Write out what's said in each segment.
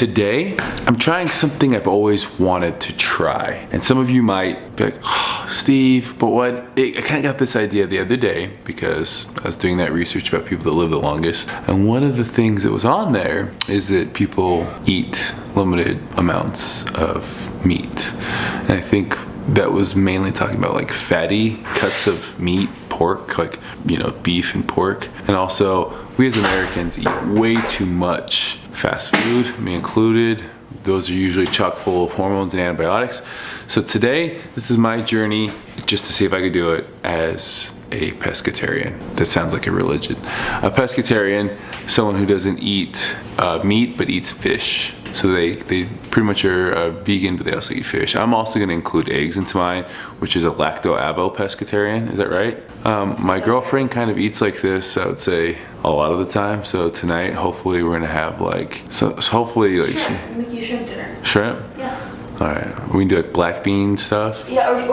Today, I'm trying something I've always wanted to try. And some of you might be like, oh, Steve, but what? I kind of got this idea the other day because I was doing that research about people that live the longest. And one of the things that was on there is that people eat limited amounts of meat. And I think that was mainly talking about like fatty cuts of meat, pork, like, you know, beef and pork. And also, we as Americans eat way too much fast food, me included. Those are usually chock full of hormones and antibiotics. So today, this is my journey just to see if I could do it as a pescatarian. That sounds like a religion. A pescatarian, someone who doesn't eat meat but eats fish. So they pretty much are vegan, but they also eat fish. I'm also gonna include eggs into mine, which is a lacto-avo pescatarian, is that right? My girlfriend kind of eats like this, I would say, a lot of the time. So tonight, hopefully we're gonna have like, so hopefully like— Shrimp, make you shrimp dinner. Shrimp? Yeah. All right, we can do like black bean stuff. Yeah, or did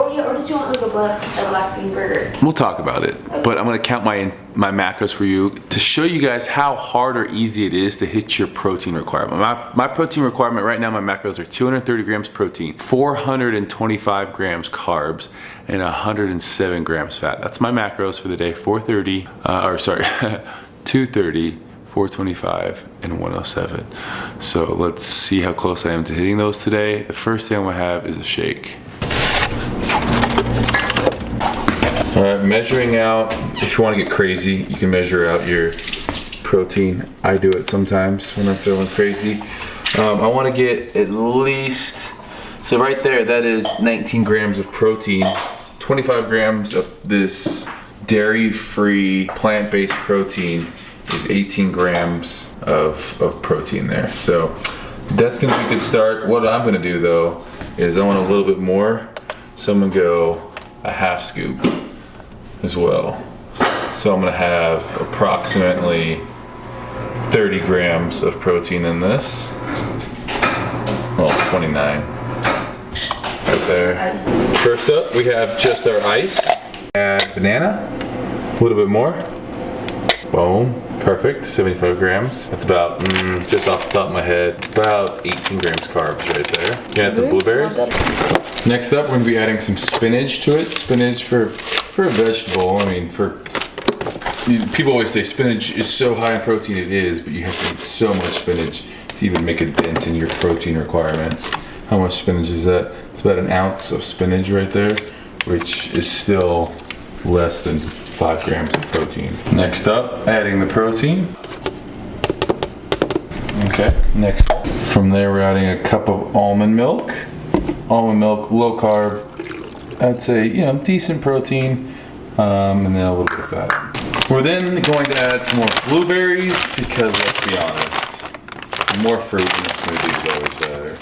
you want like a black bean burger? We'll talk about it, okay. But I'm gonna count my macros for you to show you guys how hard or easy it is to hit your protein requirement. My protein requirement right now, my macros are 230 grams protein, 425 grams carbs, and 107 grams fat. That's my macros for the day, 230, 425, and 107. So let's see how close I am to hitting those today. The first thing I'm gonna have is a shake. All right, measuring out. If you wanna get crazy, you can measure out your protein. I do it sometimes when I'm feeling crazy. I wanna get at least, so right there, that is 19 grams of protein, 25 grams of this dairy-free, plant-based protein is 18 grams of protein there. So that's gonna be a good start. What I'm gonna do though, is I want a little bit more. So I'm gonna go a half scoop as well. So I'm gonna have approximately 30 grams of protein in this. Well, 29, right there. First up, we have just our ice. Add banana, a little bit more. Boom. Perfect, 75 grams. That's about, just off the top of my head, about 18 grams carbs right there. Gonna add some blueberries. Next up, we're gonna be adding some spinach to it. Spinach for a vegetable, I mean, people always say spinach is so high in protein. It is, but you have to eat so much spinach to even make a dent in your protein requirements. How much spinach is that? It's about an ounce of spinach right there, which is still less than 5 grams of protein. Next up, adding the protein. Okay, next up. From there, we're adding a cup of almond milk. Almond milk, low carb. I'd say, you know, decent protein, and then a little bit of fat. We're then going to add some more blueberries because, let's be honest, more fruit in the smoothie is always better.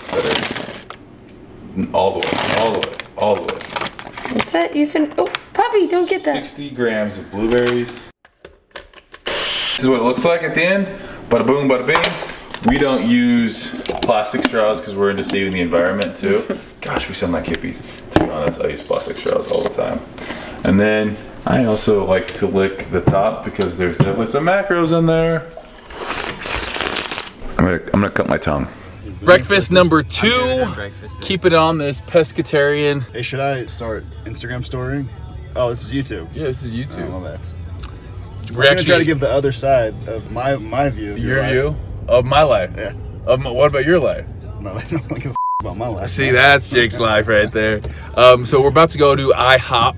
All the way. What's that? Oh, puppy, don't get that. 60 grams of blueberries. This is what it looks like at the end. Bada boom, bada bing. We don't use plastic straws because we're into saving the environment too. Gosh, we sound like hippies. To be honest, I use plastic straws all the time. And then I also like to lick the top because there's definitely some macros in there. I'm gonna cut my tongue. Breakfast number 2. Keep it on this pescatarian. Hey, should I start Instagram storying? Oh, this is YouTube. Yeah, this is YouTube. Oh, my bad. We're gonna try to give the other side of my view. Your view of my life. Yeah. What about your life? No, I don't give a about my life. See, that's Jake's life right there. So we're about to go to IHOP,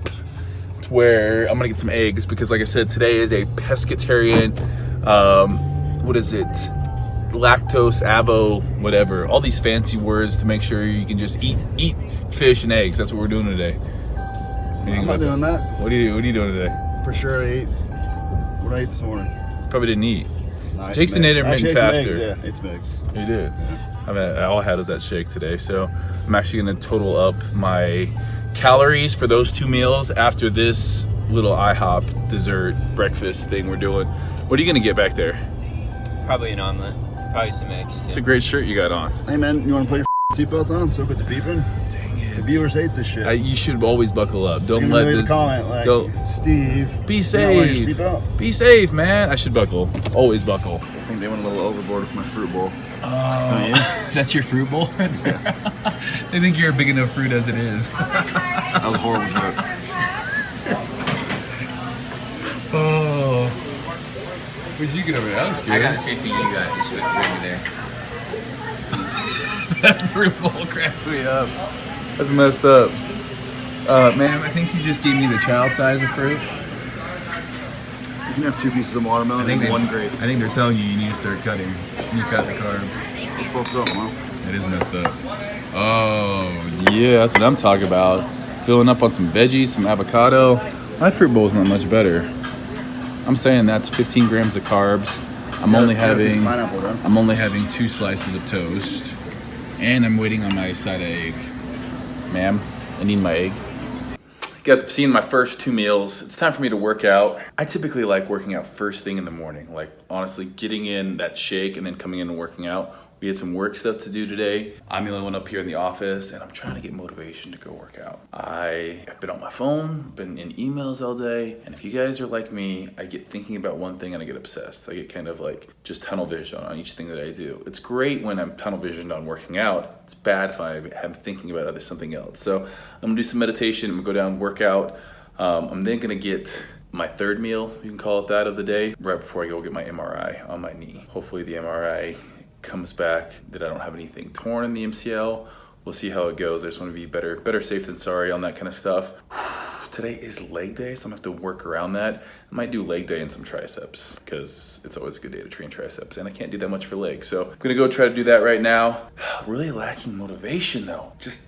where I'm gonna get some eggs because, like I said, today is a pescatarian. What is it? Lactose, avo, whatever. All these fancy words to make sure you can just eat fish and eggs. That's what we're doing today. I'm not doing that. What are you doing today? For sure, I ate. What did I eat this morning? Probably didn't eat. No, Jake's an intermittent faster. Yeah, it's mixed. You did. Yeah. I mean, all I had was that shake today, so I'm actually gonna total up my calories for those 2 meals after this little IHOP dessert breakfast thing we're doing. What are you gonna get back there? Probably an omelet. Probably some eggs too. It's a great shirt you got on. Hey man, you wanna put your seatbelt on so it's beeping? Dang it. The viewers hate this shit. You should always buckle up. Don't let let leave this a comment like, Steve, be you safe. not wearing your seatbelt? Be safe, man. I should buckle. Always buckle. I think they went a little overboard with my fruit bowl. Oh, yeah. That's your fruit bowl? They think you're a big enough fruit as it is. That was a horrible joke. Oh. What'd you get over there? That was good. I got the same thing you got, just with ring there. That fruit bowl cracks me up. That's messed up. Man, I think you just gave me the child size of fruit. You can have 2 pieces of watermelon and 1 grape. I think they're telling you need to start cutting. You cut the carbs. Fucked up, man. It is messed up. Oh, yeah, that's what I'm talking about. Filling up on some veggies, some avocado. My fruit bowl's not much better. I'm saying that's 15 grams of carbs. I'm only having 2 slices of toast. And I'm waiting on my side of egg. Ma'am, I need my egg. You guys have seen my first 2 meals. It's time for me to work out. I typically like working out first thing in the morning. Like honestly, getting in that shake and then coming in and working out. We had some work stuff to do today. I'm the only one up here in the office and I'm trying to get motivation to go work out. I've been on my phone, been in emails all day. And if you guys are like me, I get thinking about one thing and I get obsessed. I get kind of like just tunnel vision on each thing that I do. It's great when I'm tunnel visioned on working out. It's bad if I am thinking about something else. So I'm gonna do some meditation, I'm gonna go down and work out. I'm then gonna get my 3rd meal, you can call it that, of the day, right before I go get my MRI on my knee. Hopefully the MRI comes back that I don't have anything torn in the MCL. We'll see how it goes. I just want to be better safe than sorry on that kind of stuff. Today is leg day, so I'm gonna have to work around that. I might do leg day and some triceps because it's always a good day to train triceps and I can't do that much for legs. So I'm gonna go try to do that right now. Really lacking motivation though. Just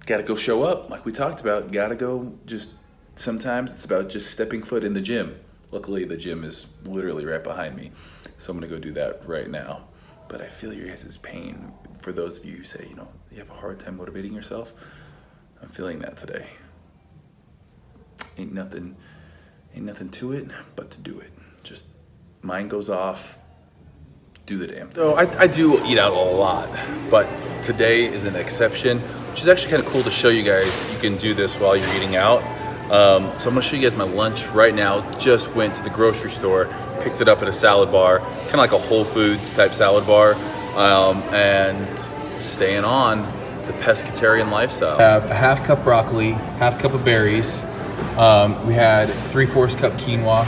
gotta go show up like we talked about. Gotta go, just sometimes it's about just stepping foot in the gym. Luckily the gym is literally right behind me. So I'm gonna go do that right now. But I feel your guys' pain. For those of you who say, you know, you have a hard time motivating yourself, I'm feeling that today. Ain't nothing to it but to do it. Just mind goes off, do the damn thing. So I do eat out a lot, but today is an exception, which is actually kind of cool to show you guys that you can do this while you're eating out. So I'm gonna show you guys my lunch right now. Just went to the grocery store, picked it up at a salad bar, kind of like a Whole Foods type salad bar, and staying on the pescatarian lifestyle. I have a half cup broccoli, half cup of berries. We had 3/4 cup quinoa.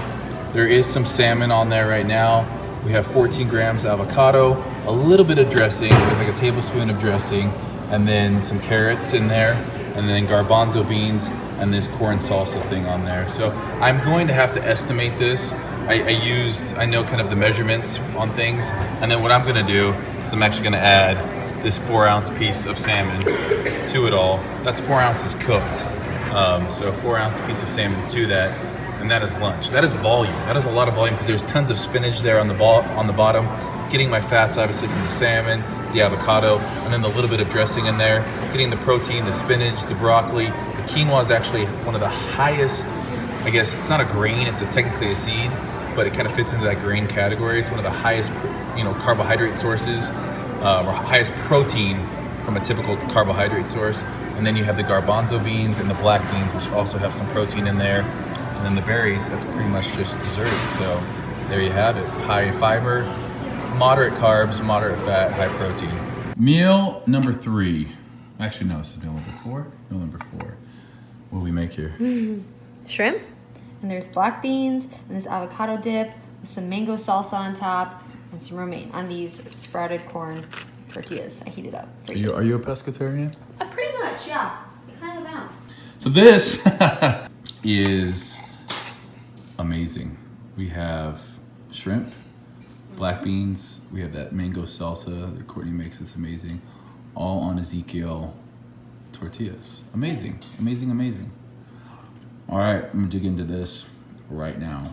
There is some salmon on there right now. We have 14 grams avocado, a little bit of dressing. There's like a tablespoon of dressing, and then some carrots in there, and then garbanzo beans, and this corn salsa thing on there. So I'm going to have to estimate this. I know kind of the measurements on things, and then what I'm gonna do is I'm actually gonna add this 4-ounce piece of salmon to it all. That's 4 ounces cooked. So a 4-ounce piece of salmon to that, and that is lunch. That is volume. That is a lot of volume because there's tons of spinach there on the bottom. Getting my fats obviously from the salmon, the avocado, and then the little bit of dressing in there. Getting the protein, the spinach, the broccoli. The quinoa is actually one of the highest, I guess it's not a grain, it's technically a seed, but it kind of fits into that grain category. It's one of the highest, carbohydrate sources, or highest protein from a typical carbohydrate source. And then you have the garbanzo beans and the black beans, which also have some protein in there. And then the berries, that's pretty much just dessert. So there you have it. High fiber, moderate carbs, moderate fat, high protein. Meal number 3. Actually, no, this is meal number 4. Meal number 4. What do we make here? Shrimp, and there's black beans, and this avocado dip with some mango salsa on top, and some romaine on these sprouted corn tortillas. I heated up for you. Are you a pescatarian? Pretty much, yeah. I kind of am. So this is amazing. We have shrimp, black beans, we have that mango salsa that Courtney makes, it's amazing. All on Ezekiel tortillas. Amazing, amazing, amazing. All right, I'm gonna dig into this right now.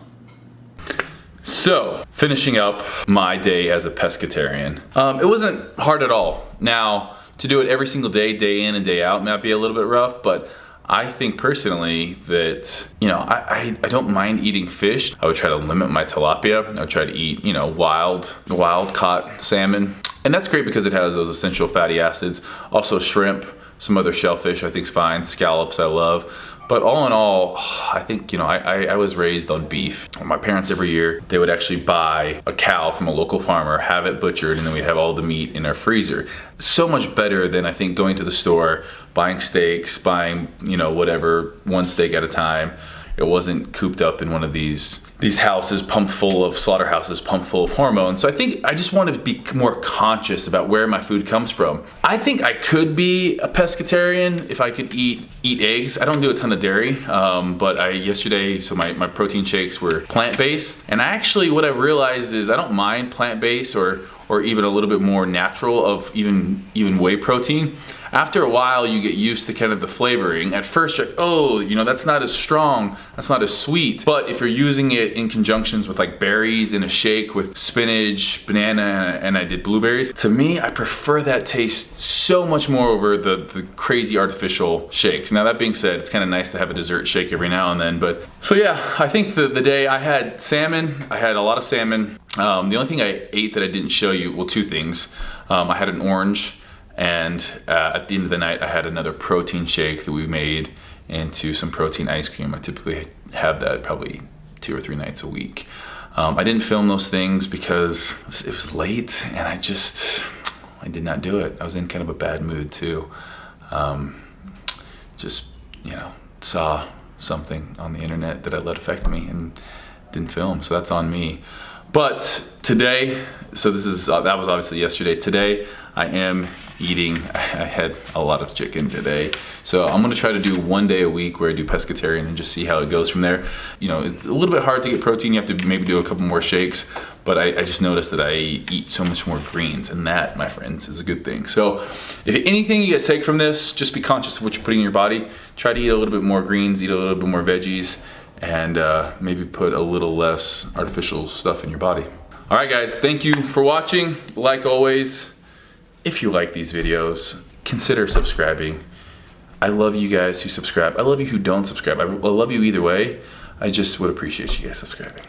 So, finishing up my day as a pescatarian. It wasn't hard at all. Now, to do it every single day, day in and day out, might be a little bit rough, but I think personally that, I don't mind eating fish. I would try to limit my tilapia. I would try to eat, wild caught salmon. And that's great because it has those essential fatty acids. Also shrimp, some other shellfish I think is fine. Scallops I love. But all in all, I think, you know, I was raised on beef. My parents every year, they would actually buy a cow from a local farmer, have it butchered, and then we'd have all the meat in our freezer. So much better than I think going to the store, buying steaks, buying, you know, whatever, one steak at a time. It wasn't cooped up in one of these houses pumped full of, slaughterhouses pumped full of hormones. So I think I just want to be more conscious about where my food comes from. I think I could be a pescatarian if I could eat eggs. I don't do a ton of dairy, but yesterday, so my protein shakes were plant-based. And actually what I've realized is I don't mind plant-based or even a little bit more natural of even whey protein. After a while, you get used to kind of the flavoring. At first, you're like, oh, you know, that's not as strong, that's not as sweet. But if you're using it in conjunctions with like berries in a shake with spinach, banana, and I did blueberries, to me, I prefer that taste so much more over the crazy artificial shakes. Now, that being said, it's kind of nice to have a dessert shake every now and then. But so yeah, I think the day I had salmon, I had a lot of salmon. The only thing I ate that I didn't show you, well, two things. I had an orange, and at the end of the night, I had another protein shake that we made into some protein ice cream. I typically have that probably 2 or 3 nights a week. I didn't film those things because it was late, and I did not do it. I was in kind of a bad mood too. Just, you know, saw something on the internet that I let affect me and didn't film, so that's on me. But today, so that was obviously yesterday. Today, I am eating, I had a lot of chicken today. So I'm gonna try to do 1 day a week where I do pescatarian and just see how it goes from there. You know, it's a little bit hard to get protein. You have to maybe do a couple more shakes, but I just noticed that I eat so much more greens, and that, my friends, is a good thing. So if anything you guys take from this, just be conscious of what you're putting in your body. Try to eat a little bit more greens, eat a little bit more veggies, and maybe put a little less artificial stuff in your body. All right, guys, thank you for watching. Like always, if you like these videos, consider subscribing. I love you guys who subscribe. I love you who don't subscribe. I love you either way. I just would appreciate you guys subscribing.